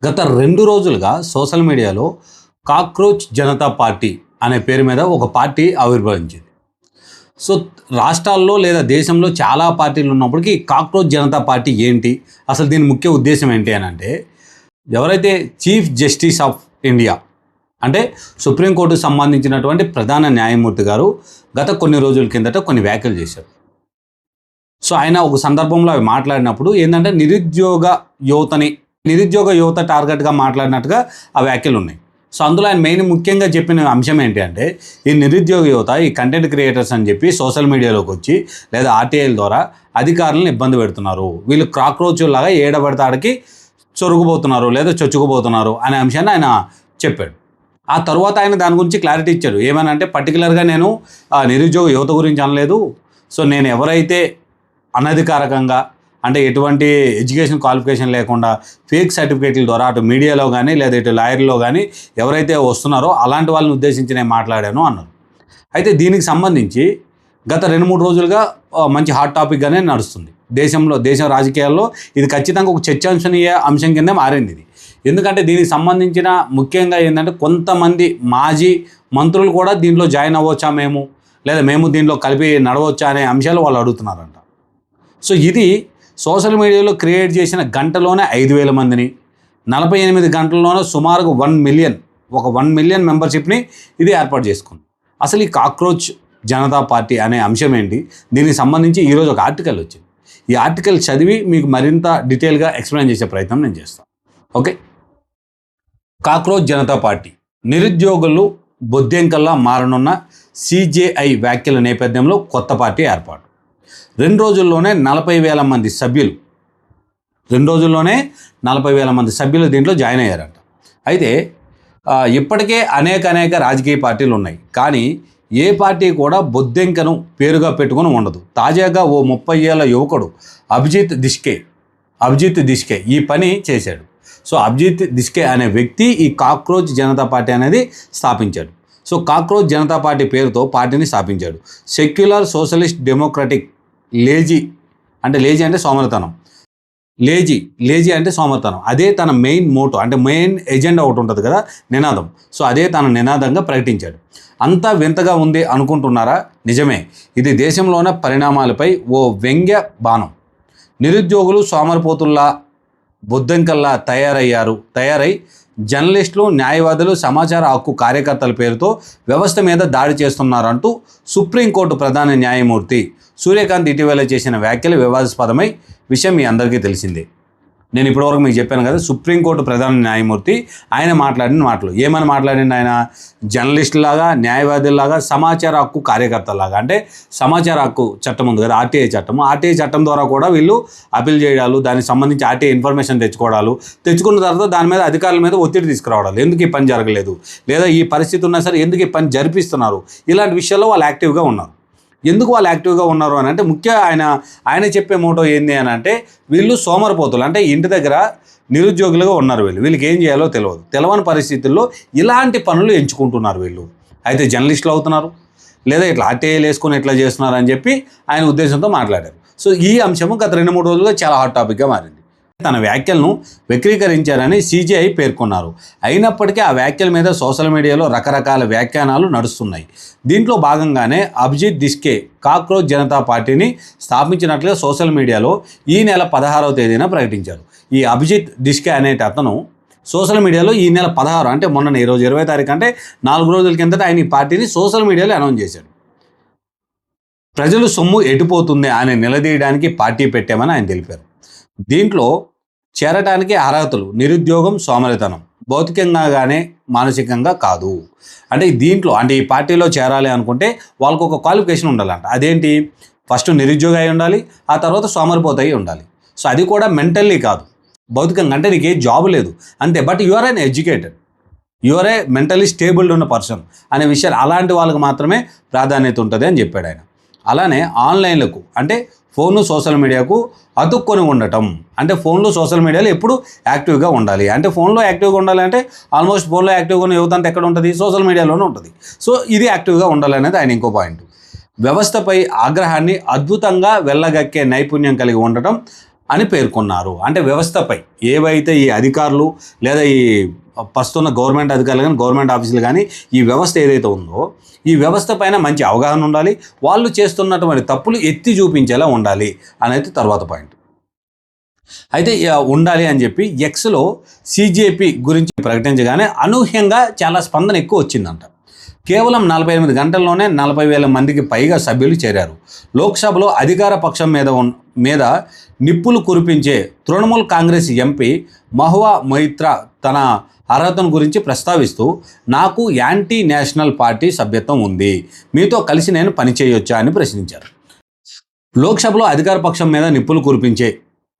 గత 2 రోజులుగా సోషల్ మీడియాలో కాక్రోచ్ జనతా పార్టీ అనే పేరు మీద ఒక పార్టీ ఆవిర్భవించింది. సో, రాష్ట్రాల్లో లేదా దేశంలో చాలా పార్టీలు ఉన్నప్పటికీ కాక్రోచ్ జనతా పార్టీ ఏంటి? అసలు దీని ముఖ్య ఉద్దేశ్యం ఏంటి అనంటే, ఎవరైతే చీఫ్ జస్టిస్ ఆఫ్ ఇండియా అంటే సుప్రీంకోర్టుకు సంబంధించినటువంటి ప్రధాన న్యాయమూర్తి గారు గత కొన్ని రోజుల కిందట కొన్ని వ్యాఖ్యలు చేశారు. సో, ఆయన ఒక సందర్భంలో అవి మాట్లాడినప్పుడు ఏందంటే నిరుద్యోగ యువత టార్గెట్గా మాట్లాడినట్టుగా ఆ వ్యాఖ్యలు ఉన్నాయి. సో, అందులో ఆయన మెయిన్ ముఖ్యంగా చెప్పిన అంశం ఏంటి అంటే, ఈ నిరుద్యోగ యువత ఈ కంటెంట్ క్రియేటర్స్ అని చెప్పి సోషల్ మీడియాలోకి వచ్చి లేదా ఆర్టీఐల ద్వారా అధికారులను ఇబ్బంది పెడుతున్నారు. వీళ్ళు కాక్రోచ్ లాగా ఏడబడితే ఆడికి చొరుగుపోతున్నారు లేదా చొచ్చుకుపోతున్నారు అనే అంశాన్ని ఆయన చెప్పాడు. ఆ తర్వాత ఆయన దాని గురించి క్లారిటీ ఇచ్చాడు. ఏమనంటే పర్టికులర్గా నేను నిరుద్యోగ యువత గురించి అనలేదు. సో, నేను ఎవరైతే అనధికారికంగా అంటే ఎటువంటి ఎడ్యుకేషన్ క్వాలిఫికేషన్ లేకుండా ఫేక్ సర్టిఫికేట్ల ద్వారా అటు మీడియాలో కానీ లేదా ఇటు లాయర్లో కానీ ఎవరైతే వస్తున్నారో అలాంటి వాళ్ళని ఉద్దేశించి నేను మాట్లాడాను అన్నారు. అయితే దీనికి సంబంధించి గత 2-3 రోజులుగా మంచి హాట్ టాపిక్గానే నడుస్తుంది. దేశ రాజకీయాల్లో ఇది ఖచ్చితంగా ఒక చర్చాంశనీయ అంశం కింద మారింది ఇది. ఎందుకంటే దీనికి సంబంధించిన ముఖ్యంగా ఏంటంటే కొంతమంది మాజీ మంత్రులు కూడా దీంట్లో జాయిన్ అవ్వచ్చా మేము, లేదా మేము దీంట్లో కలిపి నడవచ్చా అనే అంశాలు వాళ్ళు అడుగుతున్నారంట. సో, ఇది సోషల్ మీడియాలో క్రియేట్ చేసిన గంటలోనే 5,000 మందిని, 48 గంటల్లోనే సుమారుగా 1 మిలియన్ మెంబర్షిప్ని ఇది ఏర్పాటు చేసుకుంది. అసలు ఈ కాక్రోచ్ జనతా పార్టీ అనే అంశం ఏంటి, దీనికి సంబంధించి ఈరోజు ఒక ఆర్టికల్ వచ్చింది. ఈ ఆర్టికల్ చదివి మీకు మరింత డీటెయిల్గా ఎక్స్ప్లెయిన్ చేసే ప్రయత్నం నేను చేస్తాను. ఓకే. కాక్రోచ్ జనతా పార్టీ నిరుద్యోగులు బొద్దింకల్లా మారనున్న సిజేఐ వ్యాఖ్యల నేపథ్యంలో కొత్త పార్టీ ఏర్పాటు. 2 రోజుల్లోనే 40,000 మంది సభ్యులు 2 రోజుల్లోనే 40,000 మంది సభ్యులు దీంట్లో జాయిన్ అయ్యారంట. అయితే ఇప్పటికే అనేక రాజకీయ పార్టీలు ఉన్నాయి. కానీ ఏ పార్టీ కూడా బొద్దింకను పేరుగా పెట్టుకుని ఉండదు. తాజాగా ఓ 30 ఏళ్ల యువకుడు అభిజిత్ దిష్కే ఈ పని చేశాడు. సో, అభిజిత్ దిష్కే అనే వ్యక్తి ఈ కాక్రోచ్ జనతా పార్టీ అనేది స్థాపించాడు. సో, కాక్రోచ్ జనతా పార్టీ పేరుతో పార్టీని స్థాపించాడు. సెక్యులర్ సోషలిస్ట్ డెమోక్రటిక్ లేజీ అంటే సోమరితనం. లేజీ అంటే సోమరితనం. అదే తన మెయిన్ మోటో అంటే మెయిన్ ఎజెండా ఒకటి ఉంటుంది కదా, నినాదం. సో, అదే తన నినాదంగా ప్రకటించాడు. అంతా వింతగా ఉంది అనుకుంటున్నారా? నిజమే. ఇది దేశంలోని పరిణామాలపై ఓ వ్యంగ్య బాణం. నిరుద్యోగులు సోమరిపోతుల్లా బొద్దింకల్లా తయారై జర్నలిస్టులు, న్యాయవాదులు, సమాచార హక్కు కార్యకర్తల పేరుతో వ్యవస్థ మీద దాడి చేస్తున్నారంటూ సుప్రీంకోర్టు ప్రధాన న్యాయమూర్తి సూర్యకాంత్ ఇటీవల చేసిన వ్యాఖ్యలు వివాదాస్పదమై విషయం మీ అందరికీ తెలిసిందే. నేను ఇప్పటివరకు మీకు చెప్పాను కదా, సుప్రీంకోర్టు ప్రధాన న్యాయమూర్తి ఆయన మాట్లాడిన మాటలు ఏమని మాట్లాడింది? ఆయన జర్నలిస్టులాగా, న్యాయవాదుల్లాగా, సమాచార హక్కు కార్యకర్తలాగా. అంటే సమాచార హక్కు చట్టం ఉంది కదా, ఆర్టీఐ చట్టం ద్వారా కూడా వీళ్ళు అప్పీల్ చేయడాలు, దానికి సంబంధించి ఆర్టీఐ ఇన్ఫర్మేషన్ తెచ్చుకున్న తర్వాత దాని మీద అధికారుల మీద ఒత్తిడి తీసుకురావడాలు, ఎందుకు ఈ పని జరగలేదు, లేదా ఈ పరిస్థితి ఉన్నా సరే ఎందుకు ఈ పని జరిపిస్తున్నారు, ఇలాంటి విషయాల్లో వాళ్ళు యాక్టివ్గా ఉన్నారు. ఎందుకు వాళ్ళు యాక్టివ్గా ఉన్నారు అని అంటే ఆయన చెప్పే మోటో ఏంది అని అంటే, వీళ్ళు సోమరిపోతులు అంటే ఇంటి దగ్గర నిరుద్యోగులుగా ఉన్నారు. వీళ్ళకి ఏం చేయాలో తెలియని పరిస్థితుల్లో ఇలాంటి పనులు ఎంచుకుంటున్నారు వీళ్ళు. అయితే జర్నలిస్టులు అవుతున్నారు, లేదా ఇట్లా ఆర్టీఐలు వేసుకొని ఇట్లా చేస్తున్నారు అని చెప్పి ఆయన ఉద్దేశంతో మాట్లాడారు. సో, ఈ అంశము గత 2-3 రోజులుగా చాలా హాట్ టాపిక్గా మారింది. తన వ్యాఖ్యలను వక్రీకరించారని సిజేఐ పేర్కొన్నారు. అయినప్పటికీ ఆ వ్యాఖ్యల మీద సోషల్ మీడియాలో రకరకాల వ్యాఖ్యానాలు నడుస్తున్నాయి. దీంట్లో భాగంగానే అభిజిత్ దిష్కే కాక్రోచ్ జనతా పార్టీని స్థాపించినట్లుగా సోషల్ మీడియాలో ఈ నెల 16వ తేదీన ప్రకటించారు. ఈ అభిజిత్ దిష్కే అనేటి అతను సోషల్ మీడియాలో ఈ నెల 16 అంటే మొన్న ఈరోజు 20వ తారీఖు అంటే 4 రోజుల కిందట ఆయన ఈ పార్టీని సోషల్ మీడియాలో అనౌన్స్ చేశాడు. ప్రజలు సొమ్ము ఎటుపోతుంది అని నిలదీయడానికి పార్టీ పెట్టామని ఆయన తెలిపారు. దీంట్లో చేరటానికి అర్హతలు నిరుద్యోగం, సోమరితనం, భౌతికంగా కానీ మానసికంగా కాదు. అంటే దీంట్లో ఈ పార్టీలో చేరాలి అనుకుంటే వాళ్ళకు ఒక క్వాలిఫికేషన్ ఉండాలంట. అదేంటి? ఫస్ట్ నిరుద్యోగ అయి ఉండాలి, ఆ తర్వాత సోమరిపోతాయి ఉండాలి. సో, అది కూడా మెంటల్లీ కాదు, భౌతికంగా. అంటే నీకు ఏ జాబ్ లేదు అంతే, but you are a mentally stabled ఉన్న పర్సన్ అనే విషయాలు అలాంటి వాళ్ళకి మాత్రమే ప్రాధాన్యత ఉంటుంది అని చెప్పాడు ఆయన. అలానే ఆన్లైన్లకు అంటే ఫోను, సోషల్ మీడియాకు అతుక్కొని ఉండటం. అంటే ఫోన్లో, సోషల్ మీడియాలో ఎప్పుడు యాక్టివ్గా ఉండాలి. అంటే ఫోన్లో యాక్టివ్గా ఉండాలి అంటే ఆల్మోస్ట్ ఫోన్లో యాక్టివ్గా ఉన్న యువత అంతా ఎక్కడ ఉంటుంది? సోషల్ మీడియాలోనే ఉంటుంది. సో, ఇది యాక్టివ్గా ఉండాలనేది ఆయన ఇంకో పాయింట్. వ్యవస్థపై ఆగ్రహాన్ని అద్భుతంగా వెళ్ళగక్కే నైపుణ్యం కలిగి ఉండటం, అని పేర్కొన్నారు. అంటే వ్యవస్థపై ఏవైతే ఈ అధికారులు లేదా ఈ ప్రస్తున్న గవర్నమెంట్ అధికారులు కానీ గవర్నమెంట్ ఆఫీసులు కానీ ఈ వ్యవస్థ ఏదైతే ఉందో ఈ వ్యవస్థ పైన మంచి అవగాహన ఉండాలి, వాళ్ళు చేస్తున్నటువంటి తప్పులు ఎత్తి చూపించేలా ఉండాలి అనేది తర్వాత పాయింట్. అయితే ఉండాలి అని చెప్పి ఎక్స్లో సీజేపీ గురించి ప్రకటించగానే అనూహ్యంగా చాలా స్పందన ఎక్కువ వచ్చిందంట. కేవలం 48 గంటల్లోనే 40,000 మందికి పైగా సభ్యులు చేరారు. లోక్సభలో అధికార పక్షం మీద నిప్పులు కురిపించే తృణమూల్ కాంగ్రెస్ ఎంపీ మహువా మొయిత్రా తన అర్హతను గురించి ప్రస్తావిస్తూ, నాకు యాంటీ నేషనల్ పార్టీ సభ్యత్వం ఉంది, మీతో కలిసి నేను పనిచేయొచ్చా అని ప్రశ్నించారు. లోక్సభలో అధికార పక్షం మీద నిప్పులు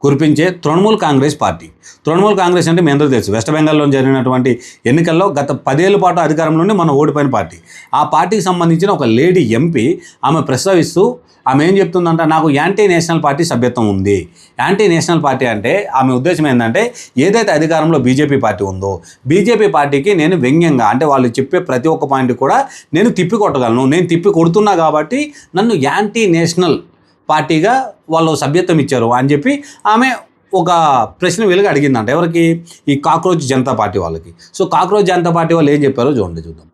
కురిపించే తృణమూల్ కాంగ్రెస్ పార్టీ. తృణమూల్ కాంగ్రెస్ అంటే మీ అందరూ తెలుసు, వెస్ట్ బెంగాల్లో జరిగినటువంటి ఎన్నికల్లో గత 10 ఏళ్ల పాటు అధికారంలోనే మనం ఓడిపోయిన పార్టీ. ఆ పార్టీకి సంబంధించిన ఒక లేడీ ఎంపీ ఆమె ప్రస్తావిస్తూ ఆమె ఏం చెప్తుందంటే, నాకు యాంటీ నేషనల్ పార్టీ సభ్యత్వం ఉంది. యాంటీ నేషనల్ పార్టీ అంటే ఆమె ఉద్దేశం ఏంటంటే, ఏదైతే అధికారంలో బీజేపీ పార్టీ ఉందో బీజేపీ పార్టీకి నేను వ్యంగ్యంగా అంటే వాళ్ళు చెప్పే ప్రతి ఒక్క పాయింట్ కూడా నేను తిప్పి కొట్టగలను, నేను తిప్పి కొడుతున్నా కాబట్టి నన్ను యాంటీ నేషనల్ పార్టీగా వాళ్ళు సభ్యత్వం ఇచ్చారు అని చెప్పి ఆమె ఒక ప్రశ్న వెలుగు అడిగిందంట. ఎవరికి? ఈ కాక్రోచ్ జనతా పార్టీ వాళ్ళకి. సో కాక్రోచ్ జనతా పార్టీ వాళ్ళు ఏం చెప్పారో చూద్దాం.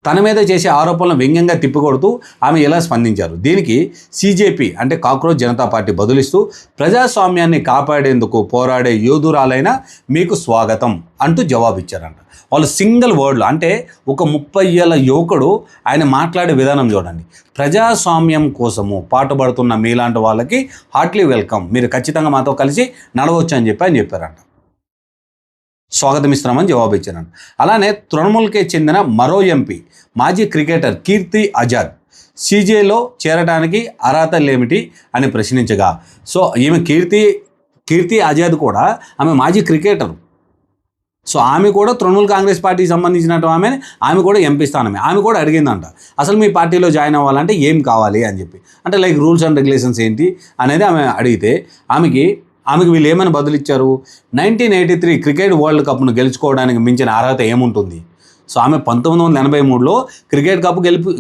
తన మీద చేసే ఆరోపణలను వ్యంగ్యంగా తిప్పికొడుతూ ఆమె ఎలా స్పందించారు. దీనికి సీజేపీ అంటే కాక్రోచ్ జనతా పార్టీ బదులిస్తూ, ప్రజాస్వామ్యాన్ని కాపాడేందుకు పోరాడే యోధురాలైన మీకు స్వాగతం అంటూ జవాబిచ్చారంట. వాళ్ళు సింగిల్ వర్డ్లో, అంటే ఒక 30 ఏళ్ల యువకుడు ఆయన మాట్లాడే విధానం చూడండి. ప్రజాస్వామ్యం కోసము పాటుపడుతున్న మీలాంటి వాళ్ళకి హార్ట్లీ వెల్కమ్, మీరు ఖచ్చితంగా మాతో కలిసి నడవచ్చు అని చెప్పి ఆయన చెప్పారంట. స్వాగతం ఇస్తున్నామని జవాబు ఇచ్చారంట. అలానే తృణమూల్కే చెందిన మరో ఎంపీ మాజీ క్రికెటర్ కీర్తి ఆజాద్ సీజేలో చేరడానికి అర్హతలు ఏమిటి అని ప్రశ్నించగా, సో ఈమె కీర్తి ఆజాద్ కూడా ఆమె మాజీ క్రికెటర్. సో ఆమె కూడా తృణమూల్ కాంగ్రెస్ పార్టీకి సంబంధించినట్టు ఆమె కూడా ఎంపీ స్థానమే. ఆమె కూడా అడిగిందంట, అసలు మీ పార్టీలో జాయిన్ అవ్వాలంటే ఏం కావాలి అని చెప్పి, అంటే లైక్ రూల్స్ అండ్ రెగ్యులేషన్స్ ఏంటి అనేది ఆమె అడిగితే ఆమెకి వీళ్ళు ఏమైనా బదులిచ్చారు, 1983 క్రికెట్ వరల్డ్ కప్ను గెలుచుకోవడానికి మించిన అర్హత ఏముంటుంది. సో ఆమె 1983లో క్రికెట్ కప్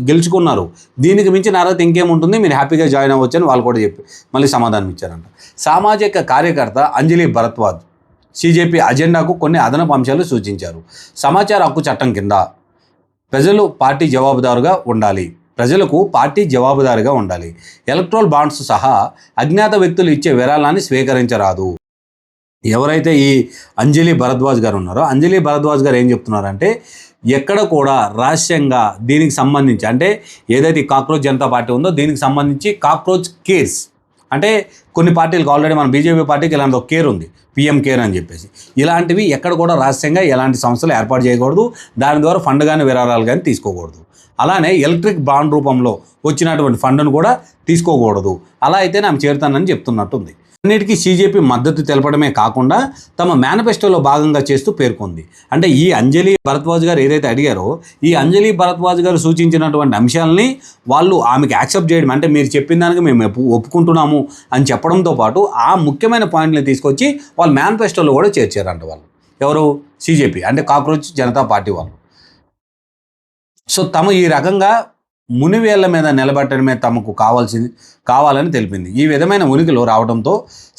గెలుచుకున్నారు, దీనికి మించిన అర్హత ఇంకేముంటుంది, మీరు హ్యాపీగా జాయిన్ అవ్వచ్చు అని వాళ్ళు కూడా చెప్పి మళ్ళీ సమాధానం ఇచ్చారంట. సామాజిక కార్యకర్త అంజలి భరద్వాజ్ సీజేపీ అజెండాకు కొన్ని అదనపు అంశాలు సూచించారు. సమాచార హక్కు చట్టం కింద ప్రజలకు పార్టీ జవాబుదారుగా ఉండాలి. ఎలక్ట్రల్ బాండ్స్ సహా అజ్ఞాత వ్యక్తులు ఇచ్చే విరాళాన్ని స్వీకరించరాదు. ఎవరైతే ఈ అంజలి భరద్వాజ్ గారు ఉన్నారో, అంజలి భరద్వాజ్ గారు ఏం చెప్తున్నారంటే, ఎక్కడ కూడా రహస్యంగా దీనికి సంబంధించి, అంటే ఏదైతే కాక్రోచ్ జనతా పార్టీ ఉందో దీనికి సంబంధించి కాక్రోచ్ కేర్స్, అంటే కొన్ని పార్టీలకు ఆల్రెడీ మన బీజేపీ పార్టీకి ఇలాంటి ఒక కేర్ ఉంది, పిఎం కేర్ అని చెప్పేసి, ఇలాంటివి ఎక్కడ కూడా రహస్యంగా ఎలాంటి సంస్థలు ఏర్పాటు చేయకూడదు, దాని ద్వారా ఫండ్ కానీ విరాళాలు కానీ తీసుకోకూడదు. అలానే ఎలక్ట్రిక్ బాండ్ రూపంలో వచ్చినటువంటి ఫండ్ను కూడా తీసుకోకూడదు. అలా అయితే ఆమె చేరుతానని చెప్తున్నట్టుంది. అన్నిటికీ సీజేపీ మద్దతు తెలపడమే కాకుండా తమ మేనిఫెస్టోలో భాగంగా చేస్తూ పేర్కొంది. అంటే ఈ అంజలి భరద్వాజ్ గారు ఏదైతే అడిగారో, ఈ అంజలి భరద్వాజ్ గారు సూచించినటువంటి అంశాలని వాళ్ళు ఆమెకి యాక్సెప్ట్ చేయడం, అంటే మీరు చెప్పిన దానికి మేము ఒప్పుకుంటున్నాము అని చెప్పడంతో పాటు ఆ ముఖ్యమైన పాయింట్ని తీసుకొచ్చి వాళ్ళు మేనిఫెస్టోలో కూడా చేర్చారంట. వాళ్ళు ఎవరు? సీజేపీ అంటే కాక్రోచ్ జనతా పార్టీ వాళ్ళు. సో ఈ రకంగా మునివేళ్ల మీద నిలబెట్టడమే తమకు కావాలని తెలిపింది. ఈ విధమైన ఉనికిలో రావడంతో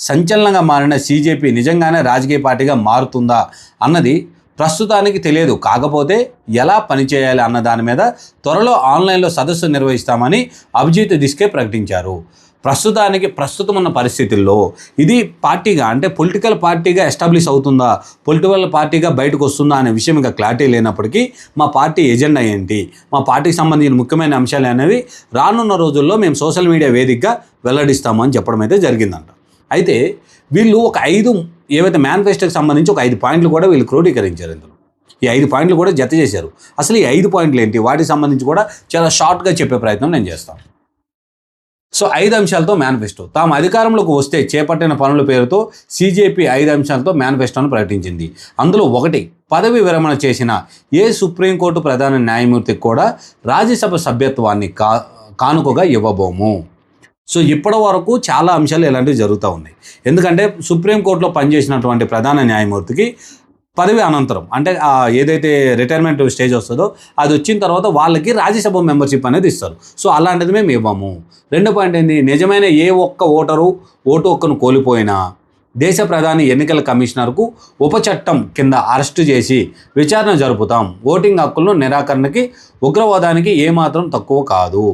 సంచలనంగా మారిన సీజేపీ నిజంగానే రాజకీయ పార్టీగా మారుతుందా అన్నది ప్రస్తుతానికి తెలియదు. కాకపోతే ఎలా పనిచేయాలి అన్న దాని మీద త్వరలో ఆన్లైన్లో సదస్సు నిర్వహిస్తామని అభిజిత్ దిస్కే ప్రకటించారు. ప్రస్తుతం ఉన్న పరిస్థితుల్లో ఇది పార్టీగా, అంటే పొలిటికల్ పార్టీగా ఎస్టాబ్లిష్ అవుతుందా, పొలిటికల్ పార్టీగా బయటకు వస్తుందా అనే విషయం ఇంకా క్లారిటీ లేనప్పటికీ మా పార్టీ ఎజెండా ఏంటి, మా పార్టీకి సంబంధించిన ముఖ్యమైన అంశాలు అనేవి రానున్న రోజుల్లో మేము సోషల్ మీడియా వేదికగా వెల్లడిస్తాము అని చెప్పడం అయితే జరిగిందంట. అయితే వీళ్ళు ఒక 5 ఏవైతే మేనిఫెస్టోకి సంబంధించి ఒక 5 పాయింట్లు కూడా వీళ్ళు క్రోడీకరించారు. ఇందులో ఈ 5 పాయింట్లు కూడా జత చేశారు. అసలు ఈ 5 పాయింట్లు ఏంటి, వాటికి సంబంధించి కూడా చాలా షార్ట్గా చెప్పే ప్రయత్నం నేను చేస్తాను. సో 5 అంశాలతో మేనిఫెస్టో. తాము అధికారంలోకి వస్తే చేపట్టిన పనుల పేరుతో సీజేపీ 5 అంశాలతో మేనిఫెస్టోను ప్రకటించింది. అందులో 1, పదవి విరమణ చేసిన సుప్రీంకోర్టు ప్రధాన న్యాయమూర్తికి కూడా రాజ్యసభ సభ్యత్వాన్ని కానుకగా ఇవ్వబోము. సో ఇప్పటి వరకు చాలా అంశాలు ఇలాంటివి జరుగుతూ ఉన్నాయి. ఎందుకంటే సుప్రీంకోర్టులో పనిచేసినటువంటి ప్రధాన న్యాయమూర్తికి పదవి అనంతరం అంటే ఏదైతే రిటైర్మెంట్ స్టేజ్ వస్తుందో అది వచ్చిన తర్వాత వాళ్ళకి రాజ్యసభ మెంబర్షిప్ అనేది ఇస్తారు. సో అలాంటిది మేము ఇవ్వము. రెండో పాయింట్ ఏంది, నిజమైన ఏ ఒక్క ఓటరు ఓటు హక్కును కోల్పోయినా దేశ ప్రధాని ఎన్నికల కమిషనర్కు ఉపచట్టం కింద అరెస్టు చేసి విచారణ జరుపుతాం. ఓటింగ్ హక్కులను నిరాకరణకి ఉగ్రవాదానికి ఏమాత్రం తక్కువ కాదు.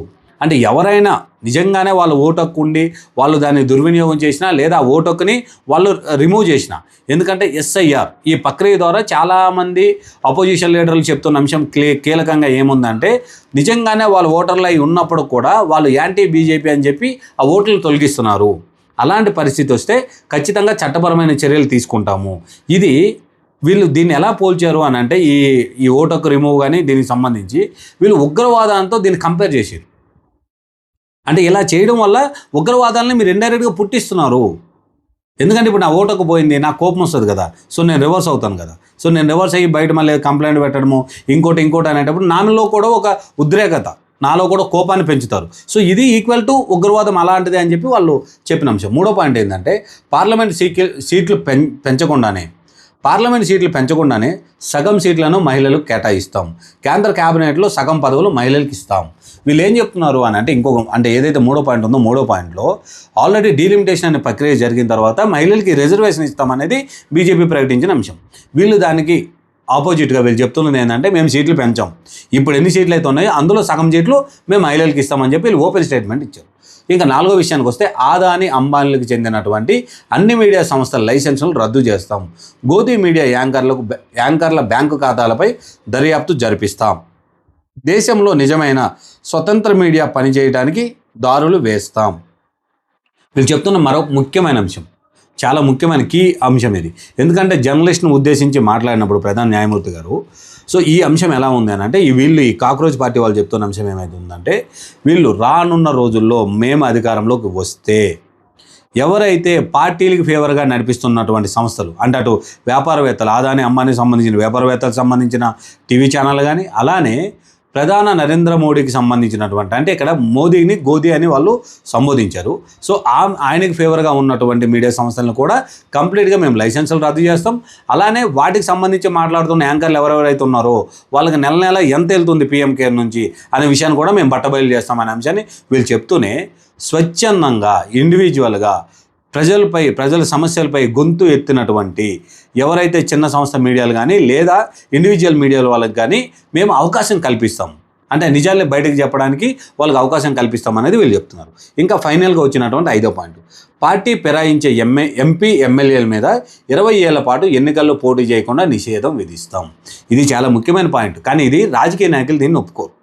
అంటే ఎవరైనా నిజంగానే వాళ్ళు ఓటు హక్కు ఉండి వాళ్ళు దాన్ని దుర్వినియోగం చేసినా లేదా ఓటు హక్కుని వాళ్ళు రిమూవ్ చేసినా, ఎందుకంటే ఎస్ఐఆర్ ఈ ప్రక్రియ ద్వారా చాలామంది అపోజిషన్ లీడర్లు చెప్తున్న అంశం కీలకంగా ఏముందంటే నిజంగానే వాళ్ళు ఓటర్లు అయి ఉన్నప్పుడు కూడా వాళ్ళు యాంటీ బీజేపీ అని చెప్పి ఆ ఓట్లు తొలగిస్తున్నారు. అలాంటి పరిస్థితి వస్తే ఖచ్చితంగా చట్టపరమైన చర్యలు తీసుకుంటాము. ఇది వీళ్ళు దీన్ని ఎలా పోల్చారు అని అంటే ఈ ఓటు హక్కు రిమూవ్ కానీ దీనికి సంబంధించి వీళ్ళు ఉగ్రవాదంతో దీన్ని కంపేర్ చేశారు. అంటే ఇలా చేయడం వల్ల ఉగ్రవాదాలని మీరు ఇండైరెక్ట్గా పుట్టిస్తున్నారు. ఎందుకంటే ఇప్పుడు నా ఓటు హక్కు పోయింది, నాకు కోపం వస్తుంది కదా, సో నేను రివర్స్ అవుతాను కదా, సో నేను రివర్స్ అయ్యి బయట మళ్ళీ కంప్లైంట్ పెట్టడము ఇంకోటి అనేటప్పుడు నాలో కూడా ఒక ఉద్రేకత, నాలో కూడా కోపాన్ని పెంచుతారు. సో ఇది ఈక్వల్ టు ఉగ్రవాదం అలాంటిది అని చెప్పి వాళ్ళు చెప్పిన అంశం. మూడో పాయింట్ ఏంటంటే పార్లమెంట్ సీట్లు పెంచకుండానే సగం సీట్లను మహిళలకు కేటాయిస్తాం. కేంద్ర క్యాబినెట్లో సగం పదవులు మహిళలకు ఇస్తాం. వీళ్ళు ఏం చెప్తున్నారు అని అంటే ఏదైతే మూడో పాయింట్ ఉందో మూడో పాయింట్లో ఆల్రెడీ డీలిమిటేషన్ అనే ప్రక్రియ జరిగిన తర్వాత మహిళలకి రిజర్వేషన్ ఇస్తామనేది బీజేపీ ప్రకటించిన అంశం. వీళ్ళు దానికి ఆపోజిట్గా వీళ్ళు చెప్తున్నది ఏంటంటే మేము సీట్లు పెంచాం, ఇప్పుడు ఎన్ని సీట్లు అయితే ఉన్నాయో అందులో సగం సీట్లు మేము మహిళలకు ఇస్తామని చెప్పి వీళ్ళు ఓపెన్ స్టేట్మెంట్ ఇచ్చారు. ఇంకా నాలుగో విషయానికి వస్తే అదానీ అంబానీలకు చెందినటువంటి అన్ని మీడియా సంస్థల లైసెన్సులు రద్దు చేస్తాం. గోధి మీడియా యాంకర్ల బ్యాంకు ఖాతాలపై దర్యాప్తు జరిపిస్తాం. దేశంలో నిజమైన స్వతంత్ర మీడియా పనిచేయడానికి దారులు వేస్తాం. వీళ్ళు చెప్తున్న మరో ముఖ్యమైన అంశం, చాలా ముఖ్యమైన కీ అంశం ఇది. ఎందుకంటే జర్నలిస్ట్ను ఉద్దేశించి మాట్లాడినప్పుడు ప్రధాన న్యాయమూర్తి గారు సో ఈ అంశం ఎలా ఉంది అని అంటే ఈ కాక్రోచ్ పార్టీ వాళ్ళు చెప్తున్న అంశం ఏమైతే ఉందంటే వీళ్ళు రానున్న రోజుల్లో మేము అధికారంలోకి వస్తే ఎవరైతే పార్టీలకు ఫేవర్గా నడిపిస్తున్నటువంటి సంస్థలు అంటే అటు వ్యాపారవేత్తలు అదానీ అంబానీకి సంబంధించిన వ్యాపారవేత్తలకు సంబంధించిన టీవీ ఛానల్ కానీ అలానే ప్రధాన నరేంద్ర మోడీకి సంబంధించినటువంటి అంటే ఇక్కడ మోదీని గోధి అని వాళ్ళు సంబోధించారు. సో ఆయనకి ఫేవర్గా ఉన్నటువంటి మీడియా సంస్థలను కూడా కంప్లీట్గా మేము లైసెన్సులు రద్దు చేస్తాం. అలానే వాటికి సంబంధించి మాట్లాడుతున్న యాంకర్లు ఎవరెవరైతే ఉన్నారో వాళ్ళకి నెల నెల ఎంత వెళ్తుంది పీఎం కేర్ నుంచి అనే విషయాన్ని కూడా మేము బట్టబయలు చేస్తామనే అంశాన్ని వీళ్ళు చెప్తూనే స్వచ్ఛందంగా ఇండివిజువల్గా ప్రజల సమస్యలపై గొంతు ఎత్తినటువంటి ఎవరైతే చిన్న సంస్థ మీడియాలు కానీ లేదా ఇండివిజువల్ మీడియాల వాళ్ళకి కానీ మేము అవకాశం కల్పిస్తాం, అంటే నిజాలే బయటకు చెప్పడానికి వాళ్ళకి అవకాశం కల్పిస్తాం అనేది వీళ్ళు చెప్తున్నారు. ఇంకా ఫైనల్గా వచ్చినటువంటి ఐదో పాయింట్, పార్టీ ఫిరాయించే ఎంపీ ఎమ్మెల్యేల మీద 20 ఏళ్ల పాటు ఎన్నికల్లో పోటీ చేయకుండా నిషేధం విధిస్తాం. ఇది చాలా ముఖ్యమైన పాయింట్, కానీ ఇది రాజకీయ నాయకులు దీన్ని ఒప్పుకోరు.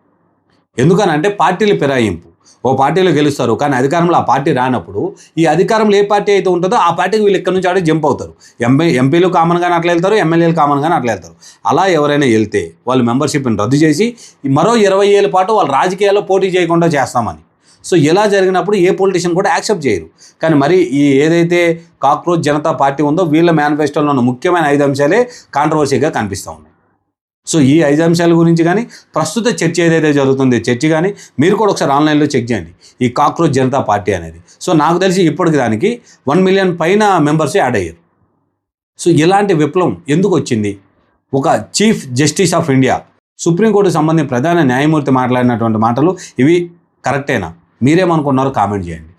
ఎందుకనంటే పార్టీల ఫిరాయింపు, ఓ పార్టీలో గెలుస్తారు కానీ అధికారంలో ఆ పార్టీ రానప్పుడు ఈ అధికారంలో ఏ పార్టీ అయితే ఉంటుందో ఆ పార్టీకి వీళ్ళు ఇక్కడ నుంచి ఆడే జంప్ అవుతారు. ఎంపీలు కామన్గానే అట్లా వెళ్తారు, ఎమ్మెల్యేలు కామన్గానే అట్లా వెళ్తారు. అలా ఎవరైనా వెళ్తే వాళ్ళు మెంబర్షిప్ని రద్దు చేసి మరో 20 ఏళ్ళ పాటు వాళ్ళు రాజకీయాల్లో పోటీ చేయకుండా చేస్తామని. సో ఇలా జరిగినప్పుడు ఏ పొలిటీషియన్ కూడా యాక్సెప్ట్ చేయరు. కానీ మరి ఏదైతే కాక్రోచ్ జనతా పార్టీ ఉందో వీళ్ళ మేనిఫెస్టోలో ఉన్న ముఖ్యమైన 5 అంశాలే కాంట్రవర్సీగా కనిపిస్తూ ఉన్నాయి. సో ఈ 5 అంశాల గురించి కానీ ప్రస్తుత చర్చ ఏదైతే జరుగుతుందో చర్చ కానీ మీరు కూడా ఒకసారి ఆన్లైన్లో చెక్ చేయండి ఈ కాక్రోచ్ జనతా పార్టీ అనేది. సో నాకు తెలిసి ఇప్పటికి దానికి 1 మిలియన్ పైన మెంబర్సే యాడ్ అయ్యారు. సో ఇలాంటి విప్లవం ఎందుకు వచ్చింది? ఒక చీఫ్ జస్టిస్ ఆఫ్ ఇండియా సుప్రీంకోర్టుకు సంబంధించిన ప్రధాన న్యాయమూర్తి మాట్లాడినటువంటి మాటలు ఇవి కరెక్టేనా? మీరేమనుకున్నారో కామెంట్ చేయండి.